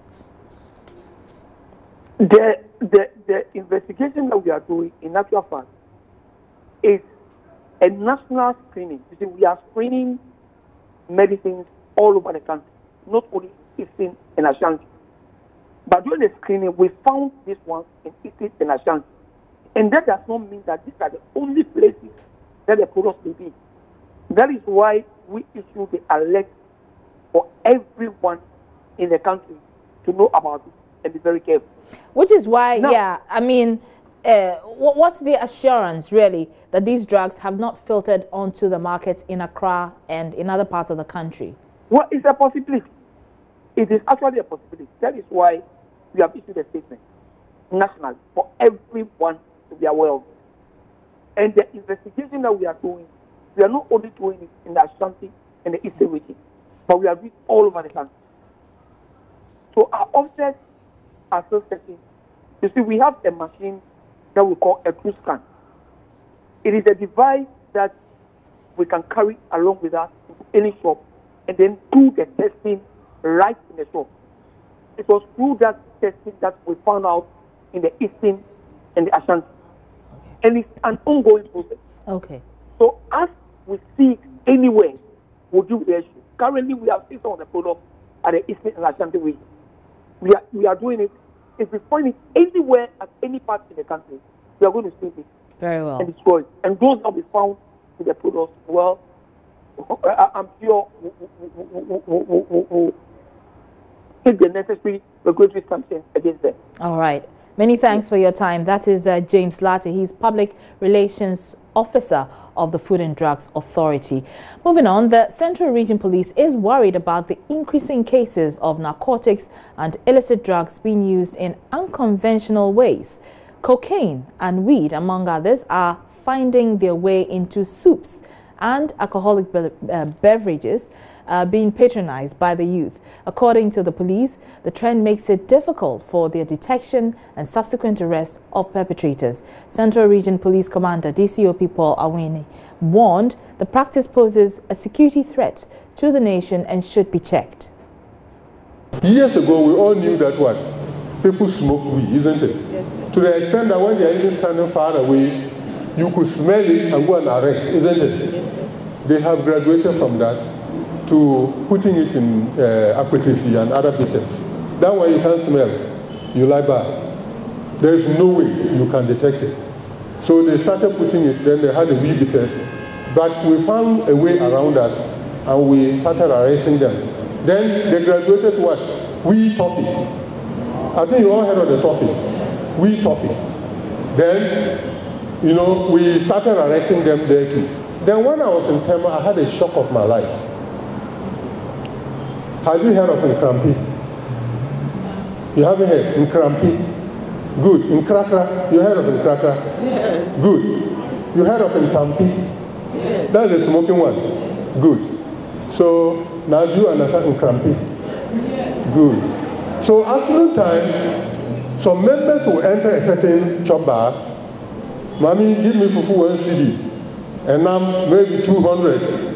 The The investigation that we are doing, in actual fact, is a national screening. You see, we are screening medicines all over the country, not only in Eastern and Ashanti. But during the screening, we found this one in Illicit and Ashanti. And that does not mean that these are the only places that the products may be. That is why we issue the alert for everyone in the country to know about it and be very careful. Which is why, now, yeah, I mean, what's the assurance, really, that these drugs have not filtered onto the markets in Accra and in other parts of the country? Well, it's a possibility. It is actually a possibility. That is why we have issued a statement nationally for everyone to be aware of. And the investigation that we are doing, we are not only doing it in the Ashanti and the Eastern region, but we are doing it all over the country. So our officers are still searching. You see, we have a machine that we call a true scan. It is a device that we can carry along with us into any shop and then do the testing right in the shop. It was through that testing that we found out in the Eastern and the Ashanti. And it's an ongoing process. Okay. So as we see it anywhere, we'll do the issue. Currently, we have seen some of the products at the Eastern and Ashanti region. We are doing it. If we find it anywhere at any part in the country, we are going to see it. Very well. And destroy it. And those that we found in the products, well, I'm sure we'll take the necessary regulatory sanctions against them. All right. Many thanks for your time. That is James Latte. He's Public Relations Officer of the Food and Drugs Authority. Moving on, the Central Region Police is worried about the increasing cases of narcotics and illicit drugs being used in unconventional ways. Cocaine and weed, among others, are finding their way into soups and alcoholic beverages being patronized by the youth. According to the police, the trend makes it difficult for their detection and subsequent arrest of perpetrators. Central Region Police Commander DCOP Paul Awini warned the practice poses a security threat to the nation and should be checked. Years ago, we all knew that what? People smoked weed, isn't it? Yes. To the extent that when they are even standing far away, you could smell it and go and arrest, isn't it? Yes. They have graduated from that to putting it in aquaticity and other bitters. That way you can't smell, you lie bad. There is no way you can detect it. So they started putting it, then they had the weed bitters. But we found a way around that and we started arresting them. Then they graduated to what? Weed toffee. I think you all heard of the toffee. Weed toffee. Then, you know, we started arresting them there too. Then when I was in Tema, I had a shock of my life. Have you heard of Nkrampi? You haven't heard? Nkrampi? Good. Nkrakra? You heard of Nkrakra? Yes. Good. You heard of Ntampi? Yes. That's the smoking one? Yes. Good. So now do you understand Nkrampi? Yes. Good. So afternoon time, some members will enter a certain chop bar. Mommy, give me fufu 1 CD. And now maybe 200.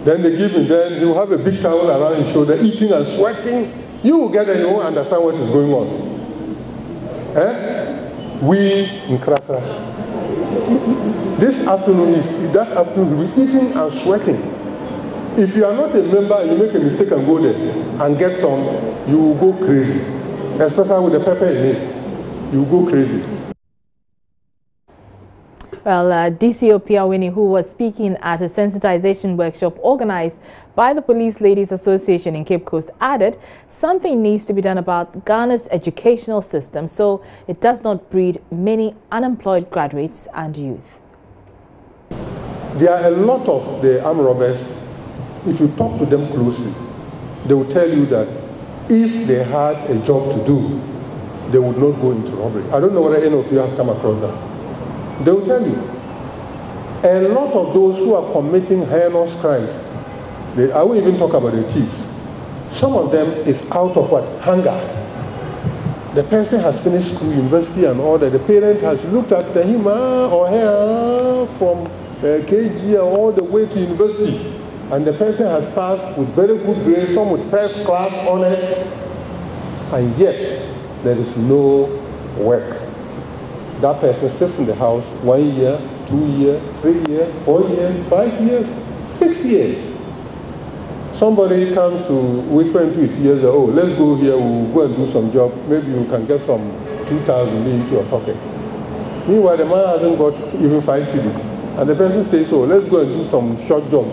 Then they give him, then you have a big towel around his shoulder, eating and sweating. You will get there, you won't understand what is going on. We in Krakra. This afternoon, that afternoon, we'll be eating and sweating. If you are not a member and you make a mistake and go there and get some, you will go crazy. Especially with the pepper in it, you will go crazy. Well, DCOP Awini, who was speaking at a sensitization workshop organized by the Police Ladies Association in Cape Coast, added something needs to be done about Ghana's educational system so it does not breed many unemployed graduates and youth. There are a lot of the armed robbers, if you talk to them closely, they will tell you that if they had a job to do, they would not go into robbery. I don't know whether any of you have come across that. They will tell you. A lot of those who are committing heinous crimes, I will even talk about the thieves. Some of them is out of what? Hunger. The person has finished school, university and all that. The parent has looked after him or her from KG all the way to university. And the person has passed with very good grades, some with first class honors. And yet, there is no work. That person sits in the house 1 year, 2 years, 3 years, 4 years, 5 years, 6 years. Somebody comes to whisper into his ears, oh, let's go here, we'll go and do some job, maybe you can get some 2,000 into your pocket. Meanwhile, the man hasn't got even 5 cedis. And the person says, oh, let's go and do some short job,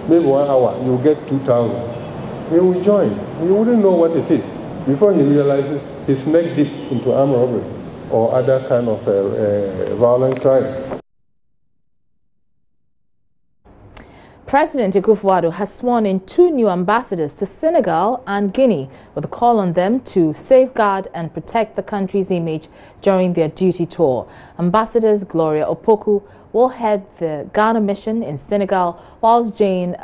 maybe 1 hour, you'll get 2,000. He will join. He wouldn't know what it is. Before he realizes he's neck deep into armed robbery or other kind of violent crimes. President Akufo-Addo has sworn in 2 new ambassadors to Senegal and Guinea with a call on them to safeguard and protect the country's image during their duty tour. Ambassadors Gloria Opoku will head the Ghana mission in Senegal, whilst Jane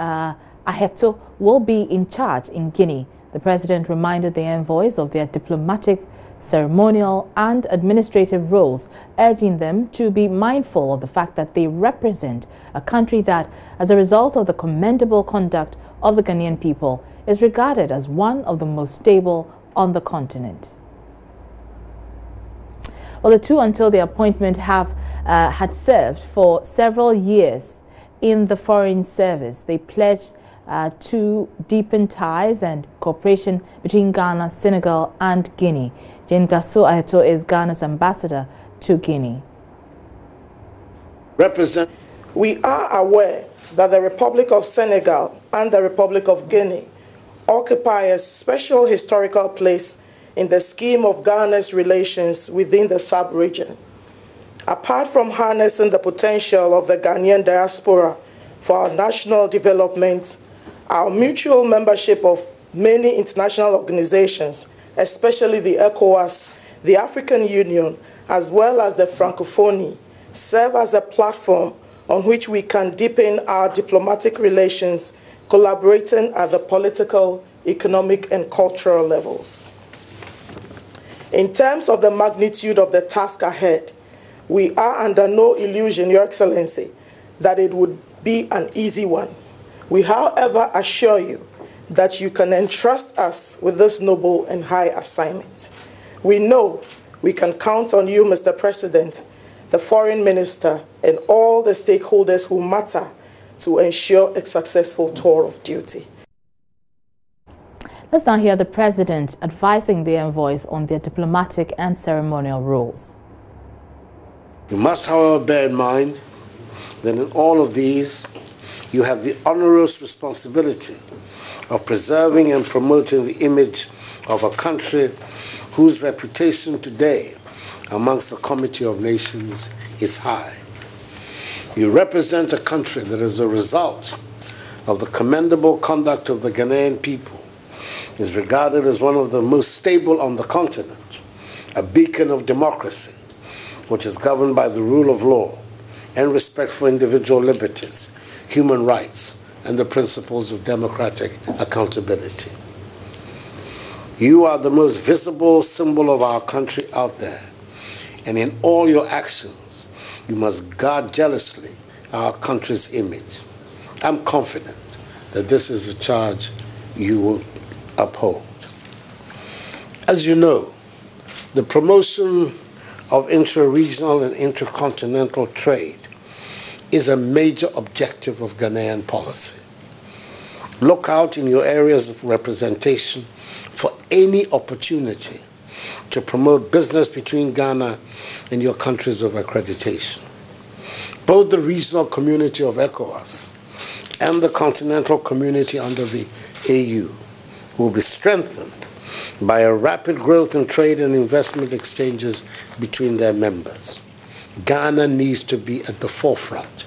Aheto will be in charge in Guinea. The president reminded the envoys of their diplomatic, ceremonial and administrative roles, urging them to be mindful of the fact that they represent a country that, as a result of the commendable conduct of the Ghanaian people, is regarded as one of the most stable on the continent. Well, the two, until their appointment, had served for several years in the Foreign Service. They pledged to deepen ties and cooperation between Ghana, Senegal and Guinea. Jane Aheto is Ghana's ambassador to Guinea. We are aware that the Republic of Senegal and the Republic of Guinea occupy a special historical place in the scheme of Ghana's relations within the sub-region. Apart from harnessing the potential of the Ghanaian diaspora for our national development, our mutual membership of many international organizations, especially the ECOWAS, the African Union, as well as the Francophonie, serve as a platform on which we can deepen our diplomatic relations, collaborating at the political, economic, and cultural levels. In terms of the magnitude of the task ahead, we are under no illusion, Your Excellency, that it would be an easy one. We, however, assure you that you can entrust us with this noble and high assignment. We know we can count on you, Mr. President, the Foreign Minister, and all the stakeholders who matter to ensure a successful tour of duty. Let's now hear the President advising the envoys on their diplomatic and ceremonial roles. You must, however, bear in mind that in all of these, you have the onerous responsibility of preserving and promoting the image of a country whose reputation today amongst the Committee of Nations is high. You represent a country that, as a result of the commendable conduct of the Ghanaian people, is regarded as one of the most stable on the continent, a beacon of democracy, which is governed by the rule of law and respect for individual liberties, human rights, and the principles of democratic accountability. You are the most visible symbol of our country out there, and in all your actions, you must guard jealously our country's image. I'm confident that this is a charge you will uphold. As you know, the promotion of intra-regional and intercontinental trade is a major objective of Ghanaian policy. Look out in your areas of representation for any opportunity to promote business between Ghana and your countries of accreditation. Both the regional community of ECOWAS and the continental community under the AU will be strengthened by a rapid growth in trade and investment exchanges between their members. Ghana needs to be at the forefront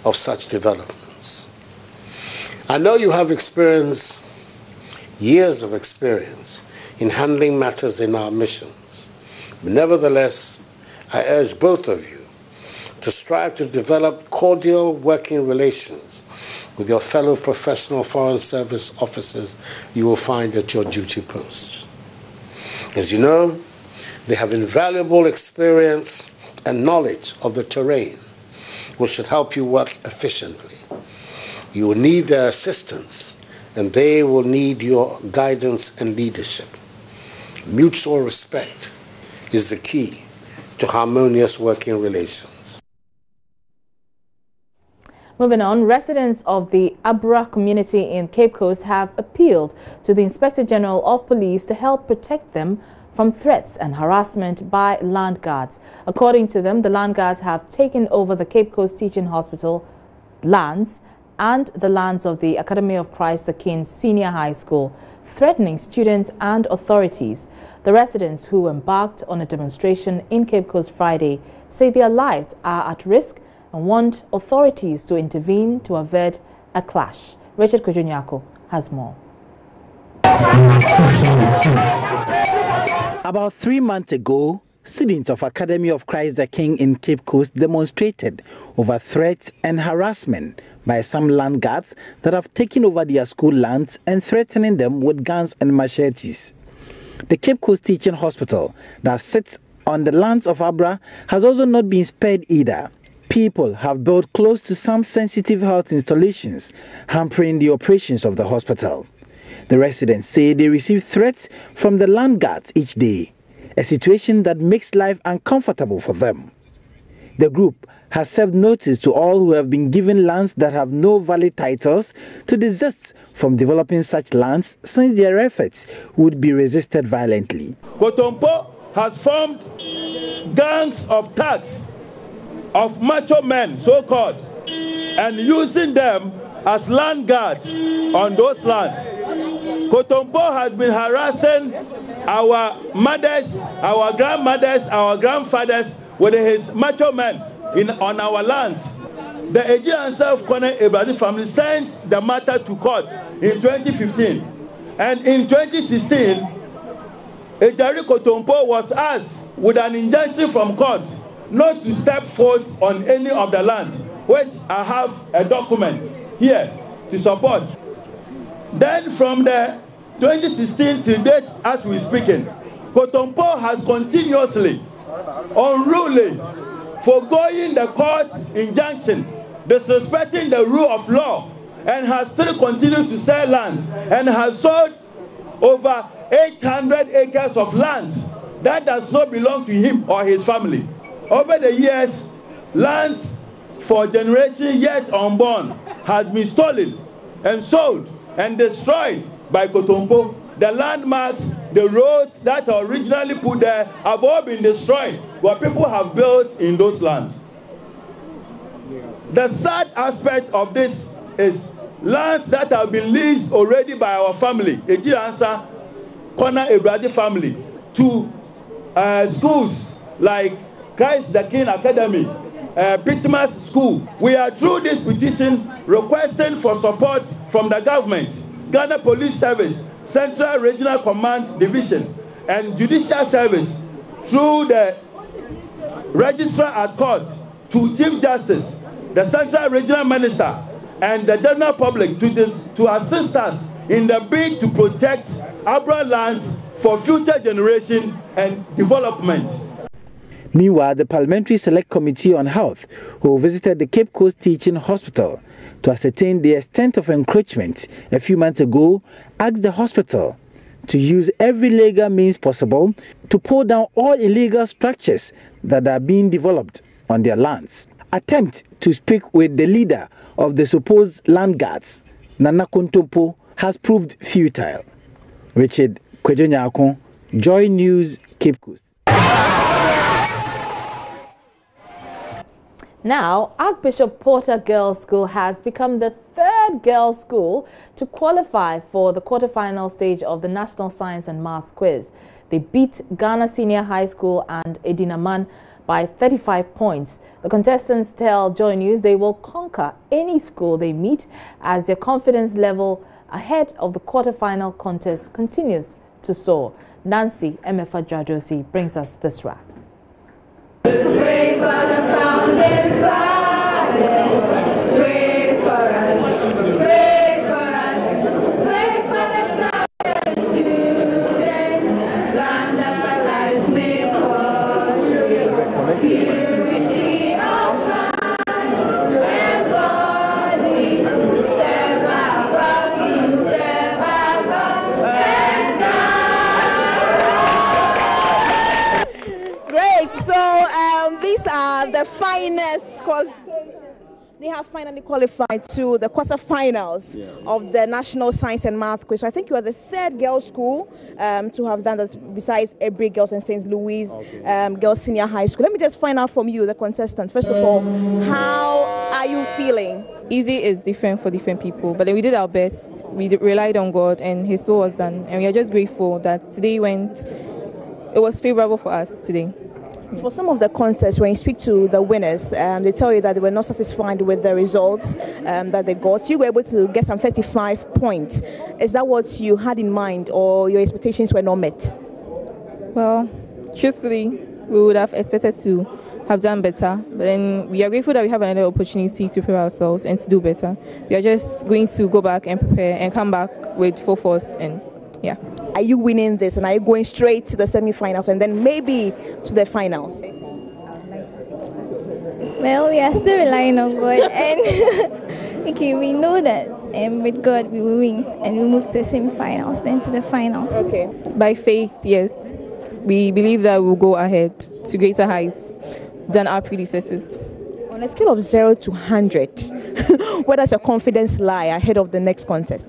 of such developments. I know you have years of experience in handling matters in our missions. But nevertheless, I urge both of you to strive to develop cordial working relations with your fellow professional Foreign Service officers you will find at your duty posts. As you know, they have invaluable experience and knowledge of the terrain, which should help you work efficiently. You will need their assistance, and they will need your guidance and leadership. Mutual respect is the key to harmonious working relations. Moving on, residents of the Abura community in Cape Coast have appealed to the Inspector General of Police to help protect them from threats and harassment by land guards. According to them, the land guards have taken over the Cape Coast Teaching Hospital lands and the lands of the Academy of Christ the King Senior High School, threatening students and authorities. The residents who embarked on a demonstration in Cape Coast Friday say their lives are at risk and want authorities to intervene to avert a clash. Richard Kojonyako has more. About 3 months ago, students of Academy of Christ the King in Cape Coast demonstrated over threats and harassment by some land guards that have taken over their school lands and threatening them with guns and machetes. The Cape Coast Teaching Hospital that sits on the lands of Abura has also not been spared either. People have built close to some sensitive health installations, hampering the operations of the hospital. The residents say they receive threats from the land guards each day, a situation that makes life uncomfortable for them. The group has served notice to all who have been given lands that have no valid titles to desist from developing such lands, since their efforts would be resisted violently. Contempt has formed gangs of thugs, of macho men, so-called, and using them as land guards on those lands. Contempt has been harassing our mothers, our grandmothers, our grandfathers with his macho men on our lands. The Ejira Self-Corner Ibrahim family sent the matter to court in 2015. And in 2016, Ejari Contempt was asked with an injunction from court not to step forth on any of the lands, which I have a document here to support. Then from the 2016 to date, as we're speaking, Contempt has continuously, unruly, foregoing the court's injunction, disrespecting the rule of law, and has still continued to sell lands and has sold over 800 acres of lands that does not belong to him or his family. Over the years, lands for generations yet unborn has been stolen and sold and destroyed by Contempt. The landmarks, the roads that are originally put there have all been destroyed, what people have built in those lands. The sad aspect of this is lands that have been leased already by our family, Ejira Corner Ibrahim family, to schools like Christ the King Academy, Pitmas School. We are through this petition requesting for support from the government, Ghana Police Service, Central Regional Command Division, and Judicial Service through the Registrar at Court to Chief Justice, the Central Regional Minister, and the general public to assist us in the bid to protect Abura lands for future generation and development. Meanwhile, the Parliamentary Select Committee on Health, who visited the Cape Coast Teaching Hospital to ascertain the extent of encroachment a few months ago, asked the hospital to use every legal means possible to pull down all illegal structures that are being developed on their lands. Attempt to speak with the leader of the supposed land guards, Nana Contempt, has proved futile. Richard Kojonyako, Joy News, Cape Coast. Now, Archbishop Porter Girls' School has become the third girls' school to qualify for the quarterfinal stage of the National Science and Maths Quiz. They beat Ghana Senior High School and Edinaman by 35 points. The contestants tell Joy News they will conquer any school they meet as their confidence level ahead of the quarterfinal contest continues to soar. Nancy Emefa Dwadosi brings us this wrap. Pray for the founding fathers, pray for us, pray for us, pray for the students, land that lies may portray, purity of mind and body to serve our God, to serve our God and God. Great, so these are the finest. They have finally qualified to the quarterfinals of the National Science and Math Quiz. So I think you are the third girls' school to have done that, besides Abura Girls and St. Louis Girls Senior High School. Let me just find out from you, the contestant. First of all, how are you feeling? Easy is different for different people, but we did our best. We relied on God, and His will was done. And we are just grateful that today it was favorable for us today. For some of the contests, when you speak to the winners, they tell you that they were not satisfied with the results that they got. You were able to get some 35 points. Is that what you had in mind, or your expectations were not met? Well, truthfully, we would have expected to have done better, but then we are grateful that we have another opportunity to prepare ourselves and to do better. We are just going to go back and prepare and come back with full force, and yeah. Are you winning this, and are you going straight to the semi-finals and then maybe to the finals? Well, we are still relying on God, and okay, we know that with God we will win, and we move to the semi-finals, then to the finals. Okay. By faith, yes, we believe that we'll go ahead to greater heights than our predecessors. On a scale of 0 to 100, where does your confidence lie ahead of the next contest?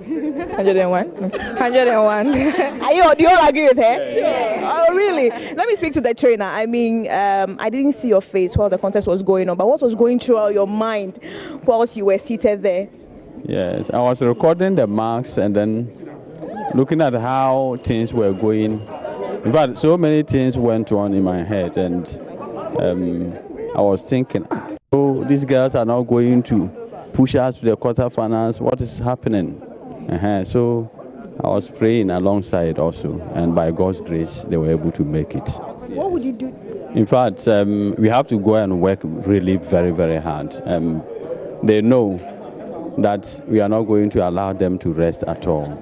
101. 101. Do you all agree with her? Sure. Oh, really? Let me speak to the trainer. I mean, I didn't see your face while the contest was going on, but what was going through your mind whilst you were seated there? Yes, I was recording the marks and then looking at how things were going. In fact, so many things went on in my head, and I was thinking, so these girls are now going to push us to the quarterfinals. What is happening? So I was praying alongside also, and by God's grace, they were able to make it. What would you do? In fact, we have to go and work really very, very hard. They know that we are not going to allow them to rest at all.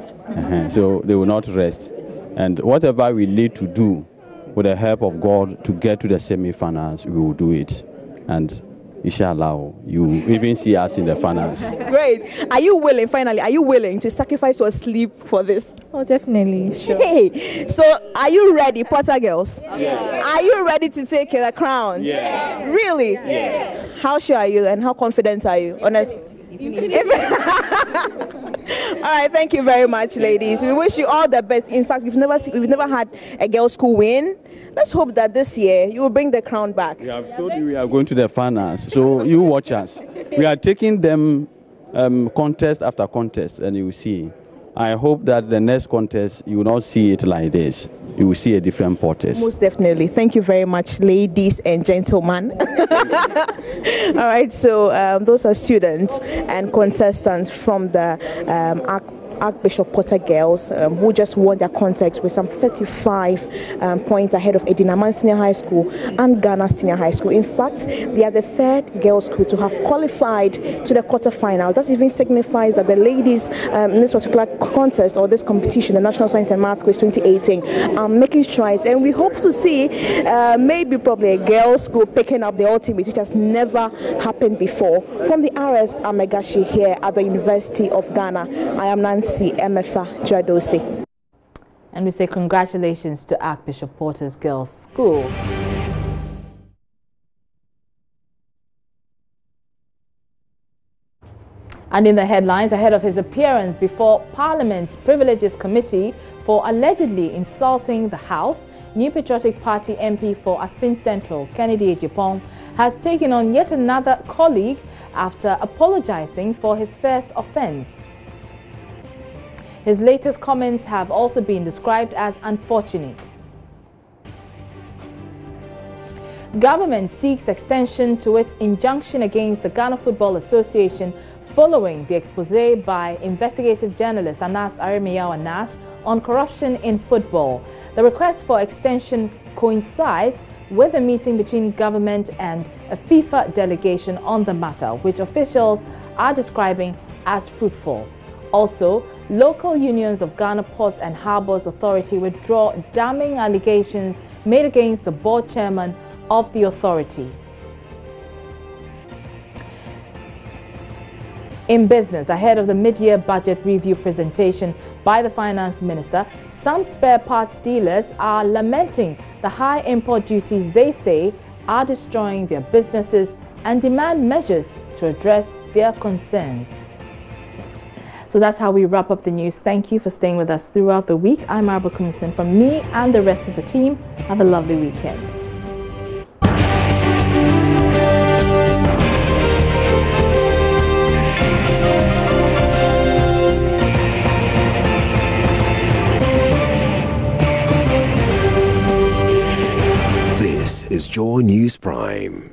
So they will not rest. And whatever we need to do with the help of God to get to the semi-finals, we will do it. And inshallah, you even see us in the finals. Great. Are you willing to sacrifice your sleep for this? Oh, definitely. Sure. Hey, so are you ready, Potter girls? Yeah. Are you ready to take the crown? Yeah. Really? Yeah. How sure are you, and how confident are you? Honestly. All right, thank you very much, ladies. We wish you all the best. In fact, we've never had a girls' school win. Let's hope that this year you will bring the crown back. We have told you we are going to the finals, so you watch us. We are taking them contest after contest, and you will see. I hope that the next contest you will not see it like this. You will see a different Potters. Most definitely. Thank you very much, ladies and gentlemen. All right, so those are students and contestants from the Archbishop Potter girls who just won their contest with some 35 points ahead of Edinaman Senior High School and Ghana Senior High School. In fact, they are the third girls' school to have qualified to the quarterfinals. That even signifies that the ladies in this particular contest or this competition, the National Science and Math Quiz 2018, are making strides, and we hope to see probably a girls' school picking up the ultimate, which has never happened before. From the RS Amegashi here at the University of Ghana, I am Nancy MFA Judicial. And we say congratulations to Archbishop Potter's Girls' School. And in the headlines, ahead of his appearance before Parliament's Privileges Committee for allegedly insulting the House, New Patriotic Party MP for Asin Central, Kennedy Ejipong, has taken on yet another colleague after apologizing for his first offense. His latest comments have also been described as unfortunate. Government seeks extension to its injunction against the Ghana Football Association following the expose by investigative journalist Anas Arimiyaw Anas on corruption in football. The request for extension coincides with a meeting between government and a FIFA delegation on the matter, which officials are describing as fruitful. Also, local unions of Ghana Ports and Harbours Authority withdraw damning allegations made against the board chairman of the authority. In business, ahead of the mid-year budget review presentation by the finance minister, some spare parts dealers are lamenting the high import duties they say are destroying their businesses and demand measures to address their concerns. So that's how we wrap up the news. Thank you for staying with us throughout the week. I'm Abura Kumson. From me and the rest of the team, have a lovely weekend. This is Joy News Prime.